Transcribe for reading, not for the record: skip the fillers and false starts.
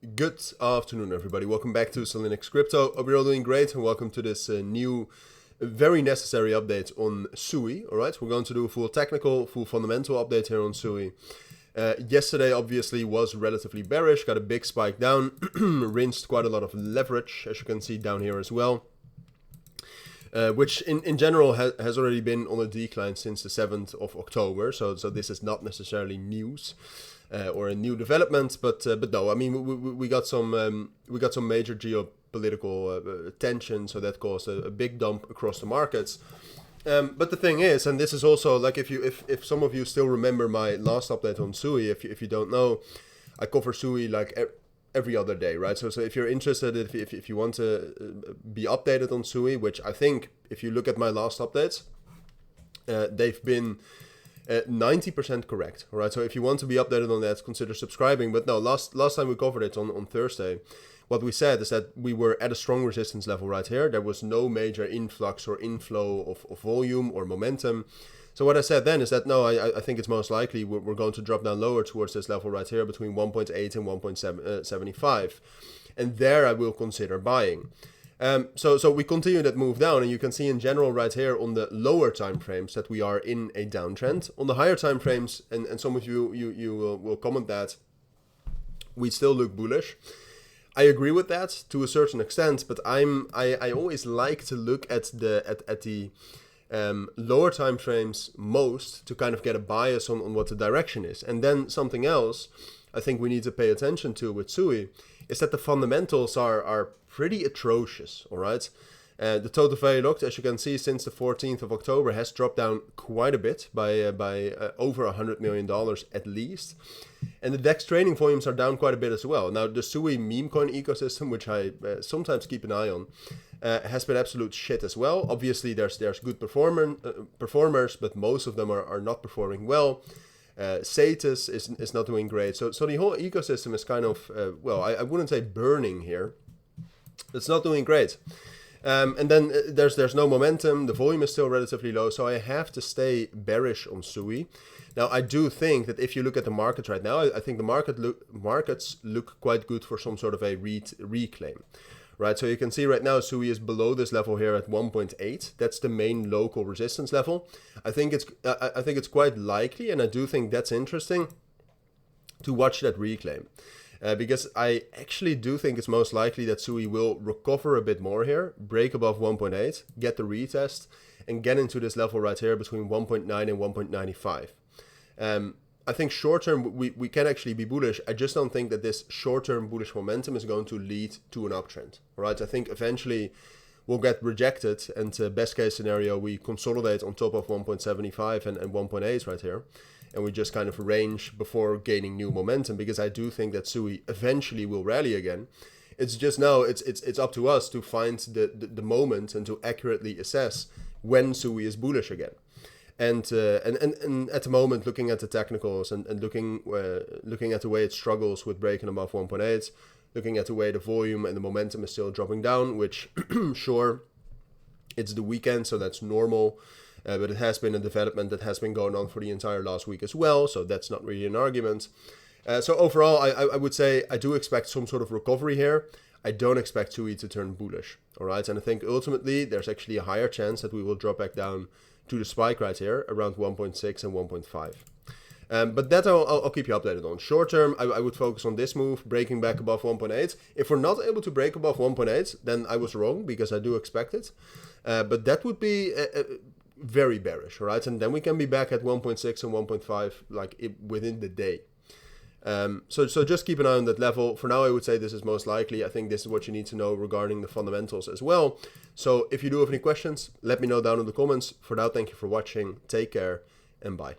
Good afternoon, everybody. Welcome back to Cilinix Crypto. Hope you're all doing great, and welcome to this new, very necessary update on SUI. All right, we're going to do a full technical, full fundamental update here on SUI. Yesterday, obviously, was relatively bearish, got a big spike down, rinsed quite a lot of leverage, as you can see down here as well. Which in general has already been on a decline since the 7th of October. So this is not necessarily news or a new development, but no, I mean we got some major geopolitical tension, so that caused a big dump across the markets. But the thing is, and this is also like if some of you still remember my last update on SUI, if you don't know, I cover SUI like every other day, right? So if you're interested, if you want to be updated on SUI, which I think if you look at my last updates, they've been 90% correct, all right? So if you want to be updated on that, consider subscribing. But no, last time we covered it on Thursday, what we said is that we were at a strong resistance level right here. There was no major influx or inflow of volume or momentum. So what I said then is that no, I think it's most likely we're going to drop down lower towards this level right here between 1.8 and 1.75. And there I will consider buying. So we continue that move down, and you can see in general right here on the lower time frames that we are in a downtrend. On the higher time frames, and some of you will comment that we still look bullish. I agree with that to a certain extent, but I always like to look at the lower time frames most to kind of get a bias on what the direction is. And then something else I think we need to pay attention to with SUI is that the fundamentals are pretty atrocious, all right? The total value locked, as you can see, since the 14th of October has dropped down quite a bit by over $100 million at least. And the DEX trading volumes are down quite a bit as well. Now, the SUI meme coin ecosystem, which I sometimes keep an eye on, has been absolute shit as well. Obviously, there's good performers, but most of them are not performing well. Satis is not doing great. So the whole ecosystem is kind of, I wouldn't say burning here. It's not doing great. And then there's no momentum. The volume is still relatively low, so I have to stay bearish on SUI. Now, I do think that if you look at the market right now, I think the markets look quite good for some sort of a reclaim, right? So you can see right now SUI is below this level here at 1.8. That's the main local resistance level. I think it's quite likely, and I do think that's interesting to watch that reclaim. Because I actually do think it's most likely that SUI will recover a bit more here, break above 1.8, get the retest, and get into this level right here between 1.9 and 1.95. I think short-term we can actually be bullish. I just don't think that this short-term bullish momentum is going to lead to an uptrend. All right, I think eventually we'll get rejected, and best case scenario, we consolidate on top of 1.75 and 1.8 right here. And we just kind of range before gaining new momentum, because I do think that SUI eventually will rally again. It's just now it's up to us to find the moment and to accurately assess when SUI is bullish again. And at the moment, looking at the technicals and looking at the way it struggles with breaking above 1.8, looking at the way the volume and the momentum is still dropping down, which sure, it's the weekend, so that's normal. But it has been a development that has been going on for the entire last week as well, so that's not really an argument. So overall, I would say I do expect some sort of recovery here. I don't expect SUI to turn bullish, all right? And I think ultimately there's actually a higher chance that we will drop back down to the spike right here, around 1.6 and 1.5. But that I'll keep you updated on. Short term, I would focus on this move, breaking back above 1.8. If we're not able to break above 1.8, then I was wrong, because I do expect it. But that would be very bearish, right? And then we can be back at 1.6 and 1.5 like within the day. So just keep an eye on that level. For now, I would say this is most likely. I think this is what you need to know regarding the fundamentals as well. So if you do have any questions, let me know down in the comments. For now, thank you for watching. Take care and bye.